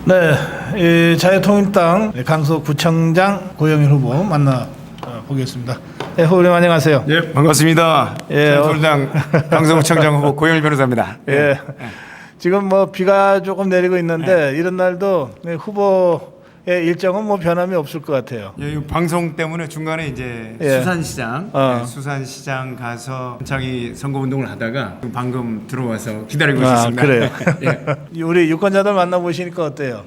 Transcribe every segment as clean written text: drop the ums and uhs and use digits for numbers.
네, 이 자유통일당 강서구청장 고영일 후보 만나 보겠습니다. 네, 후보님 안녕하세요. 예, 반갑습니다. 예, 자유통일당 강서구청장 후보 고영일 변호사입니다. 예, 지금 뭐 비가 조금 내리고 있는데 이런 날도 후보의 일정은 뭐 변함이 없을 것 같아요. 예, 이 방송 때문에 중간에 이제 예. 수산시장, 수산시장 가서 자기 선거운동을 하다가 방금 들어와서 기다리고 있었습니다. 그래요. 예. 우리 유권자들 만나보시니까 어때요?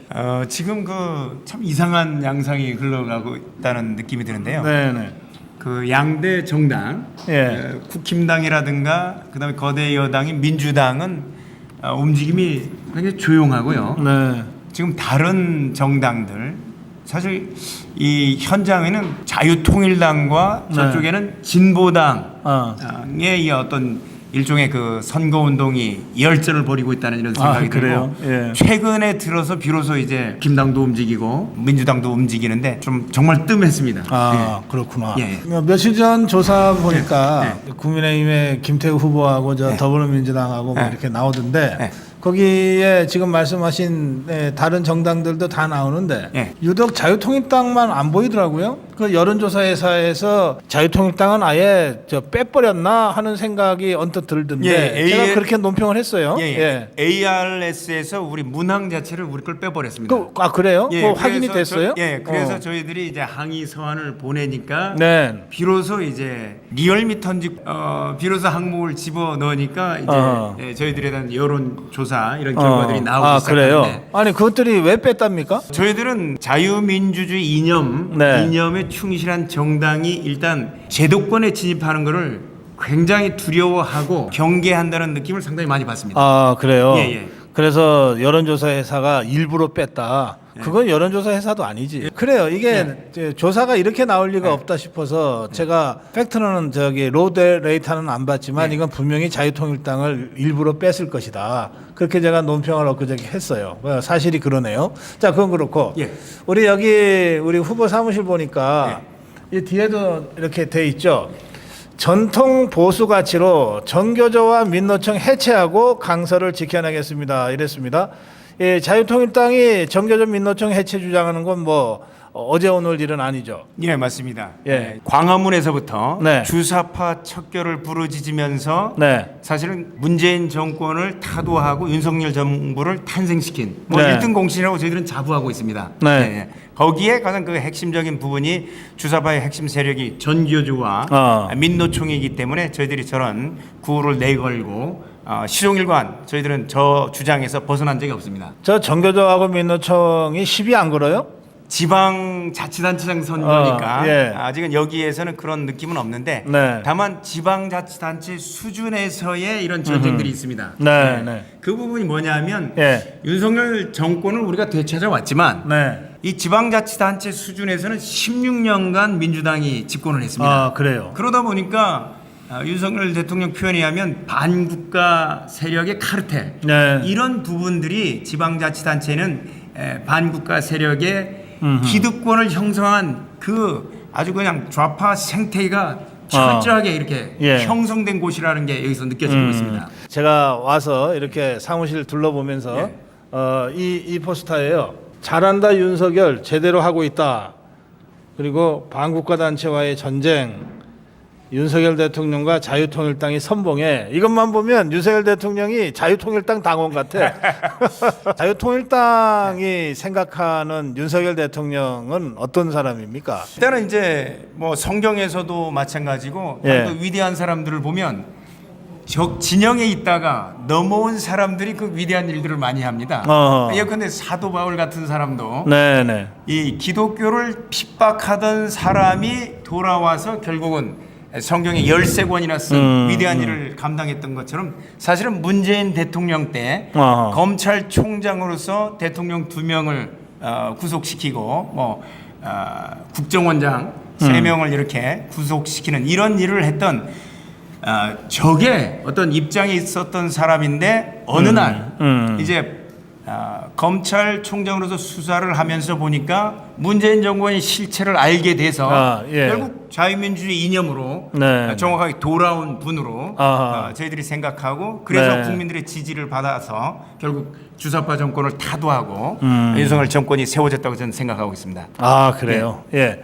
지금 그 참 이상한 양상이 흘러가고 있다는 느낌이 드는데요. 네네. 그 양대 정당, 예. 국힘당이라든가 그다음에 거대 여당인 민주당은 움직임이 굉장히 조용하고요. 네. 지금 다른 정당들 사실 이 현장에는 자유통일당과 저쪽에는 진보당의 이 어떤 일종의 그 선거운동이 열전을 벌이고 있다는 이런 생각이 들고 예. 최근에 들어서 비로소 이제 김당도 움직이고 민주당도 움직이는데 좀 정말 뜸했습니다. 그렇구나. 예. 며칠 전 조사 보니까 예. 국민의힘의 김태우 후보하고 저 더불어민주당하고 뭐 이렇게 나오던데 거기에 지금 말씀하신 다른 정당들도 다 나오는데 유독 자유통일당만 안 보이더라고요. 그 여론조사회사에서 자유통일당은 아예 저 빼버렸나 하는 생각이 언뜻 들던데 제가 그렇게 논평을 했어요. ARS에서 우리 문항 자체를 우리 걸 빼버렸습니다. 그래요? 뭐 확인이 됐어요? 그래서 저희들이 이제 항의 서한을 보내니까 네. 비로소 이제 리얼미터인지 비로소 항목을 집어 넣으니까 이제 저희들에 대한 여론 조사 이런 결과들이 나오기 시작하는데 그래요? 아니 그것들이 왜 뺐답니까? 저희들은 자유민주주의 이념에 충실한 정당이 일단 제도권에 진입하는 것을 굉장히 두려워하고 경계한다는 느낌을 상당히 많이 받습니다. 그래요? 예. 그래서 여론조사 회사가 일부러 뺐다. 그건 여론조사 회사도 아니지. 그래요. 이게 조사가 이렇게 나올 리가 없다 싶어서 제가 팩트는 저기 로데레이터는 안 봤지만 이건 분명히 자유통일당을 일부러 뺐을 것이다. 그렇게 제가 논평을 엊그저께 했어요. 사실이 그러네요. 자, 그건 그렇고 우리 여기 우리 후보 사무실 보니까 이 뒤에도 이렇게 돼 있죠. 전통 보수 가치로 정교조와 민노총 해체하고 강서를 지켜내겠습니다. 이랬습니다. 자유통일당이 정교조 민노총 해체 주장하는 건 뭐 어제 오늘 일은 아니죠. 예, 맞습니다. 광화문에서부터 네. 주사파 척결을 부르짖으면서 사실은 문재인 정권을 타도하고 윤석열 정부를 탄생시킨 뭐 1등 공신이라고 저희들은 자부하고 있습니다. 거기에 가장 그 핵심적인 부분이 주사파의 핵심 세력이 전교조와 민노총이기 때문에 저희들이 저런 구호를 내걸고 시종일관 저희들은 저 주장에서 벗어난 적이 없습니다. 저 정교조하고 민노총이 시비 안 걸어요? 지방자치단체장 선거니까 아직은 여기에서는 그런 느낌은 없는데 다만 지방자치단체 수준에서의 이런 전쟁들이 있습니다. 그 부분이 뭐냐면 윤석열 정권을 우리가 되찾아왔지만 이 지방자치단체 수준에서는 16년간 민주당이 집권을 했습니다. 그래요. 그러다 보니까 윤석열 대통령 표현에 의하면 반국가 세력의 카르텔 이런 부분들이 지방자치단체는 반국가 세력의 기득권을 형성한 그 아주 그냥 좌파 생태계가 철저하게 이렇게 형성된 곳이라는 게 여기서 느껴지고 있습니다. 제가 와서 이렇게 사무실 둘러보면서 이 포스터예요. 잘한다 윤석열 제대로 하고 있다. 그리고 반국가 단체와의 전쟁. 윤석열 대통령과 자유통일당이 선봉해. 이것만 보면 윤석열 대통령이 자유통일당 당원 같아. 자유통일당이 생각하는 윤석열 대통령은 어떤 사람입니까? 일단은 이제 뭐 성경에서도 마찬가지고 또 위대한 사람들을 보면 적 진영에 있다가 넘어온 사람들이 그 위대한 일들을 많이 합니다. 예컨대 사도 바울 같은 사람도 이 기독교를 핍박하던 사람이 돌아와서 결국은 성경에 13권이나 쓴 위대한 일을 감당했던 것처럼 사실은 문재인 대통령 때 검찰총장으로서 대통령 2명을 구속시키고 뭐 국정원장 3명을 이렇게 구속시키는 이런 일을 했던 적의 어떤 입장에 있었던 사람인데 어느 날 이제 검찰총장으로서 수사를 하면서 보니까 문재인 정권의 실체를 알게 돼서 결국 자유민주주의 이념으로 정확하게 돌아온 분으로 저희들이 생각하고 그래서 국민들의 지지를 받아서 결국 주사파 정권을 타도하고 윤석열 정권이 세워졌다고 저는 생각하고 있습니다. 아 그래요? 예.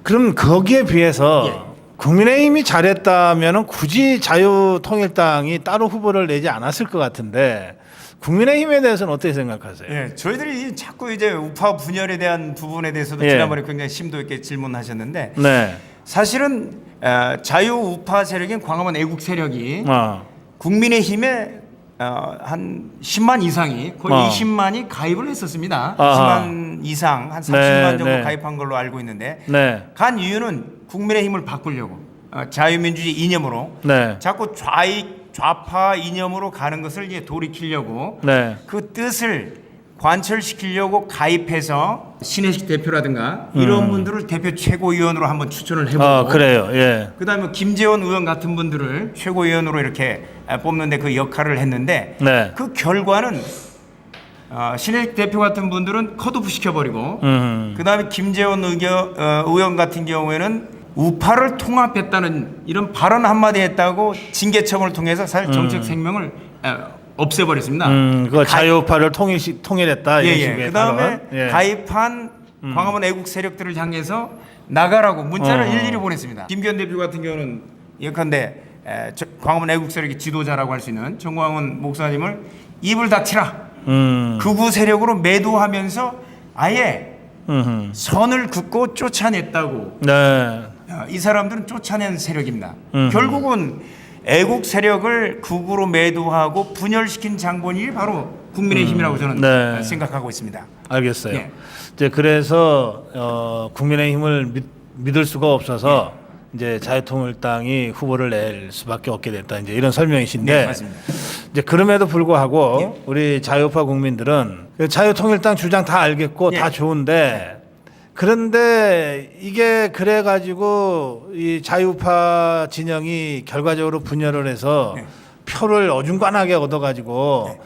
그럼 거기에 비해서 국민의힘이 잘했다면은 굳이 자유통일당이 따로 후보를 내지 않았을 것 같은데 국민의힘에 대해서는 어떻게 생각하세요? 예, 저희들이 자꾸 이제 우파 분열에 대한 부분에 대해서도 지난번에 굉장히 심도 있게 질문하셨는데 사실은 자유 우파 세력인 광화문 애국 세력이 국민의힘에 한 10만 이상이 거의 20만이 가입을 했었습니다. 20만 이상 한 30만 정도 가입한 걸로 알고 있는데 간 이유는 국민의힘을 바꾸려고 자유민주주의 이념으로 자꾸 좌파 이념으로 가는 것을 이제 돌이키려고 그 뜻을 관철시키려고 가입해서 신혜식 대표라든가 이런 분들을 대표 최고위원으로 한번 추천을 해보고 그래요. 예. 그다음에 김재원 의원 같은 분들을 최고위원으로 이렇게 뽑는데 그 역할을 했는데 그 결과는 신혜식 대표 같은 분들은 컷오프 시켜버리고 그다음에 김재원 의원 같은 경우에는 우파를 통합했다는 이런 발언 한마디 했다고 징계처분을 통해서 사실 정책 생명을 없애버렸습니다. 그 자유우파를 통일했다. 그다음에 가입한 광화문 애국 세력들을 향해서 나가라고 문자를 일일이 보냈습니다. 김기현 대표 같은 경우는 예컨대 광화문 애국 세력의 지도자라고 할 수 있는 정광훈 목사님을 입을 닥치라. 극우 세력으로 매도하면서 아예 선을 긋고 쫓아냈다고. 이 사람들은 쫓아낸 세력입니다. 결국은 애국 세력을 극우로 매도하고 분열시킨 장본인이 바로 국민의힘이라고 저는 생각하고 있습니다. 알겠어요. 이제 그래서 국민의힘을 믿을 수가 없어서 이제 자유통일당이 후보를 낼 수밖에 없게 됐다. 이제 이런 설명이신데 맞습니다. 이제 그럼에도 불구하고 우리 자유파 국민들은 자유통일당 주장 다 알겠고 다 좋은데 그런데 이게 그래가지고 이 자유파 진영이 결과적으로 분열을 해서 표를 어중간하게 얻어가지고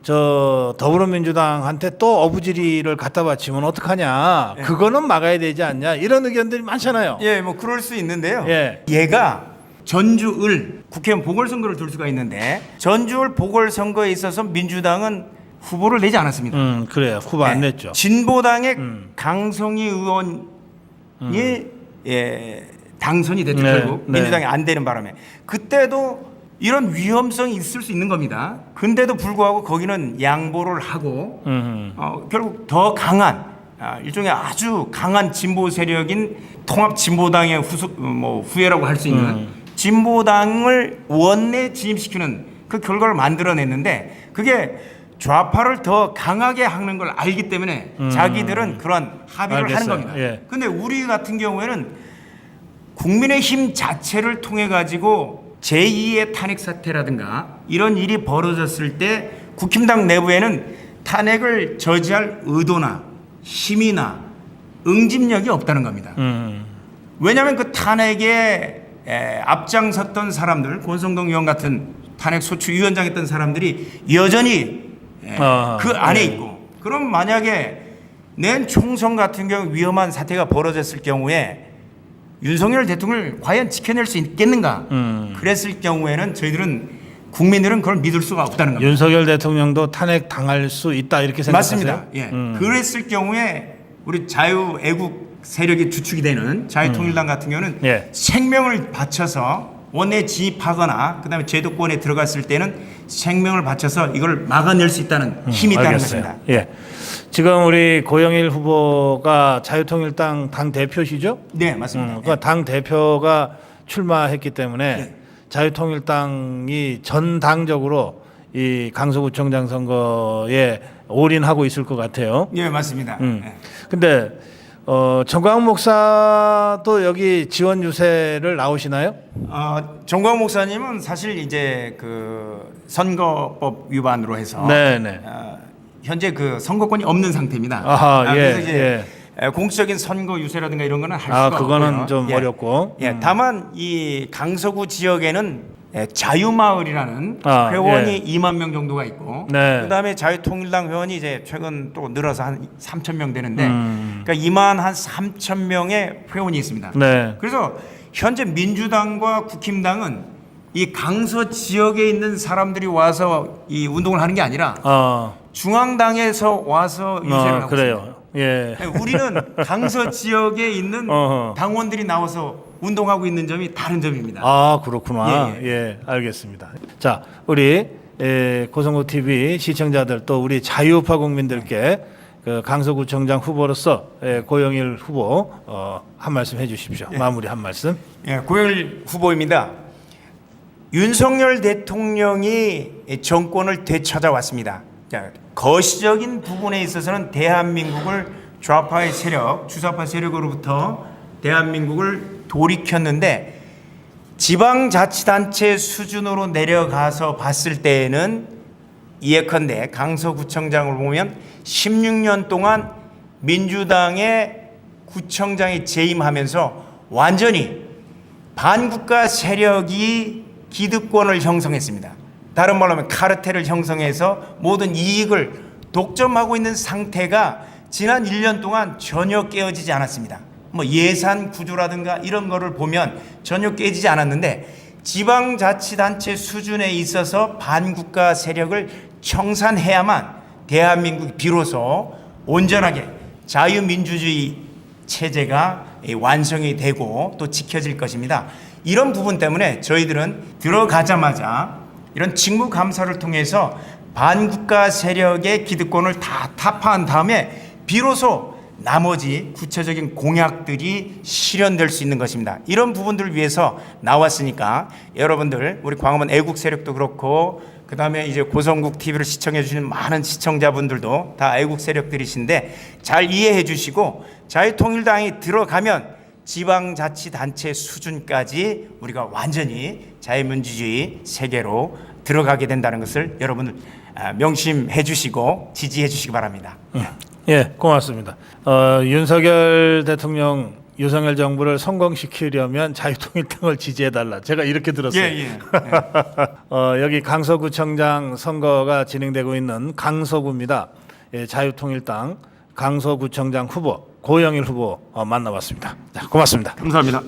저 더불어민주당한테 또 어부지리를 갖다 바치면 어떡하냐. 그거는 막아야 되지 않냐. 이런 의견들이 많잖아요. 뭐 그럴 수 있는데요. 얘가 전주을 국회의원 보궐선거를 둘 수가 있는데 전주을 보궐선거에 있어서 민주당은 후보를 내지 않았습니다. 그래요. 후보 안 냈죠. 진보당의 강성희 의원이 당선이 됐죠. 결국 민주당이 안 되는 바람에 그때도 이런 위험성이 있을 수 있는 겁니다. 근데도 불구하고 거기는 양보를 하고 결국 더 강한 일종의 아주 강한 진보 세력인 통합 진보당의 후예라고 할 수 있는 진보당을 원내 진입시키는 그 결과를 만들어냈는데 그게 좌파를 더 강하게 하는 걸 알기 때문에 자기들은 그런 합의를 하는 겁니다. 근데 우리 같은 경우에는 국민의힘 자체를 통해 가지고 제2의 탄핵 사태라든가 이런 일이 벌어졌을 때 국힘당 내부에는 탄핵을 저지할 의도나 힘이나 응집력이 없다는 겁니다. 왜냐하면 그 탄핵에 앞장섰던 사람들, 권성동 의원 같은 탄핵 소추 위원장했던 사람들이 여전히 그 안에 있고, 그럼 만약에 낸 총선 같은 경우 위험한 사태가 벌어졌을 경우에 윤석열 대통령을 과연 지켜낼 수 있겠는가? 그랬을 경우에는 저희들은 국민들은 그걸 믿을 수가 없다는 겁니다. 윤석열 대통령도 탄핵 당할 수 있다 이렇게 생각하세요? 맞습니다. 그랬을 경우에 우리 자유 애국 세력이 주축이 되는 자유통일당 같은 경우는 생명을 바쳐서 원내에 진입하거나 그다음에 제도권에 들어갔을 때는 생명을 바쳐서 이걸 막아낼 수 있다는 힘이 있다는 것입니다. 지금 우리 고영일 후보가 자유통일당 당 대표시죠? 네, 맞습니다. 그 당 대표가 출마했기 때문에 자유통일당이 전당적으로 이 강서구청장 선거에 올인하고 있을 것 같아요. 네, 맞습니다. 근데 정광훈 목사도 여기 지원 유세를 나오시나요? 정광훈 목사님은 사실 이제 그 선거법 위반으로 해서 현재 그 선거권이 없는 상태입니다. 그래서 이제 공식적인 선거 유세라든가 이런 거는 할 수가 없고요. 그거는 좀 어렵고. 다만 이 강서구 지역에는 자유마을이라는 회원이 2만 명 정도가 있고 네. 그다음에 자유통일당 회원이 이제 최근 또 늘어서 한 3천 명 되는데 그러니까 2만 한 3천 명의 회원이 있습니다. 네. 그래서 현재 민주당과 국힘당은 이 강서 지역에 있는 사람들이 와서 이 운동을 하는 게 아니라 중앙당에서 와서 유세를 하고 그래요. 있습니다. 예. 우리는 강서 지역에 있는 당원들이 나와서 운동하고 있는 점이 다른 점입니다. 아, 그렇구나. 예, 예, 알겠습니다. 자, 우리 고성국 TV 시청자들 또 우리 자유우파 국민들께 그 강서구청장 후보로서 고영일 후보 한 말씀 해주십시오. 마무리 한 말씀. 예, 고영일 후보입니다. 윤석열 대통령이 정권을 되찾아왔습니다. 자, 거시적인 부분에 있어서는 대한민국을 좌파의 세력, 주사파 세력으로부터 대한민국을 돌이켰는데 지방자치단체 수준으로 내려가서 봤을 때에는 예컨대 강서구청장을 보면 16년 동안 민주당의 구청장이 재임하면서 완전히 반국가 세력이 기득권을 형성했습니다. 다른 말로 하면 카르텔을 형성해서 모든 이익을 독점하고 있는 상태가 지난 1년 동안 전혀 깨어지지 않았습니다. 뭐 예산 구조라든가 이런 거를 보면 전혀 깨지지 않았는데 지방자치단체 수준에 있어서 반국가 세력을 청산해야만 대한민국이 비로소 온전하게 자유민주주의 체제가 완성이 되고 또 지켜질 것입니다. 이런 부분 때문에 저희들은 들어가자마자 이런 직무감사를 통해서 반국가 세력의 기득권을 다 타파한 다음에 비로소 나머지 구체적인 공약들이 실현될 수 있는 것입니다. 이런 부분들을 위해서 나왔으니까 여러분들 우리 광화문 애국 세력도 그렇고 그다음에 이제 고성국 TV를 시청해 주시는 많은 시청자분들도 다 애국 세력들이신데 잘 이해해 주시고 자유통일당이 들어가면 지방자치단체 수준까지 우리가 완전히 자유민주주의 세계로 들어가게 된다는 것을 여러분들 명심해 주시고 지지해 주시기 바랍니다. 예, 고맙습니다. 윤석열 대통령 윤석열 정부를 성공시키려면 자유통일당을 지지해달라. 제가 이렇게 들었어요. 예. 여기 강서구청장 선거가 진행되고 있는 강서구입니다. 예, 자유통일당 강서구청장 후보 고영일 후보 만나봤습니다. 자, 고맙습니다. 감사합니다.